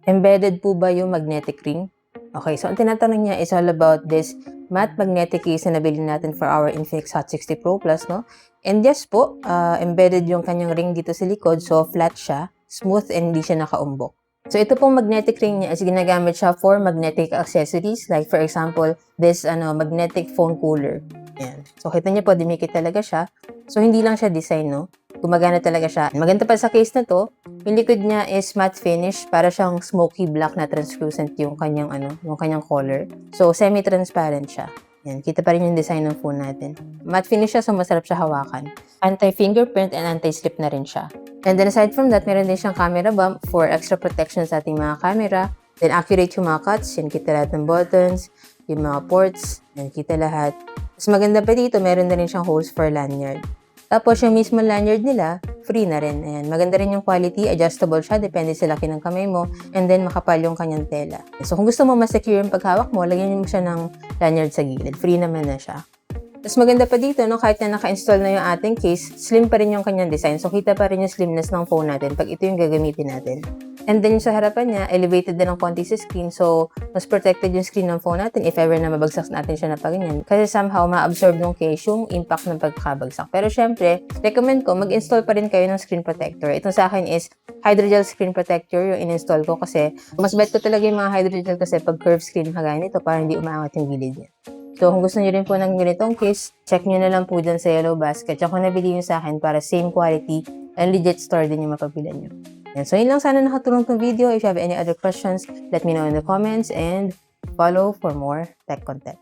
Embedded po ba yung magnetic ring? Okay, so ang tinatanong niya is all about this matte magnetic case na nabili natin for our Infinix Hot 60 Pro Plus, no? And yes po, embedded yung kanyang ring dito sa likod, so flat siya, smooth, and hindi siya nakaumbok. So ito pong magnetic ring niya is ginagamit siya for magnetic accessories, like for example, this magnetic phone cooler. Yan. So kita niyo po, dumikit talaga siya. So hindi lang siya design, no? Gumagana talaga siya. Maganda pa sa case na to, yung likod niya is matte finish, para siyang smoky black na translucent yung kanyang yung kanyang color. So semi-transparent siya. Yan, kita pa rin yung design ng phone natin. Matte finish siya, so masarap siya hawakan. Anti-fingerprint and anti-slip na rin siya. And then aside from that, meron din siyang camera bump for extra protection sa ating mga camera. Then accurate yung mga cuts, yan kita lahat ng buttons, yung mga ports, yan kita lahat. Mas maganda pa dito, meron na rin siyang holes for lanyard. Tapos yung mismo lanyard nila, free na rin. Ayan. Maganda rin yung quality, adjustable siya, depende sa laki ng kamay mo, and then makapal yung kanyang tela. So kung gusto mo mas secure yung paghawak mo, lagyan mo siya ng lanyard sa gilid. Free naman na siya. Tapos maganda pa dito, no, kahit na naka-install na yung ating case, slim pa rin yung kanyang design. So kita pa rin yung slimness ng phone natin pag ito yung gagamitin natin. And then yung sa harapan niya, elevated din ng konti sa screen. So, mas protected yung screen ng phone natin if ever na mabagsak natin siya na paganyan. Kasi somehow, ma-absorb ng case yung impact ng pagkabagsak. Pero syempre, recommend ko, mag-install pa rin kayo ng screen protector. Itong sa akin is Hydrogel screen protector yung in-install ko kasi mas bet ko talaga yung mga hydrogel kasi pag curved screen kagaya nito para hindi umaangat yung gilid niya. So, kung gusto niyo rin po ng ganitong case, check niyo na lang po dyan sa Yellow Basket. Tsaka kung nabili niyo sa akin para same quality and legit store din yung mapabilan niyo. And so, yun lang sana nakatulong tong video. If you have any other questions, let me know in the comments and follow for more tech content.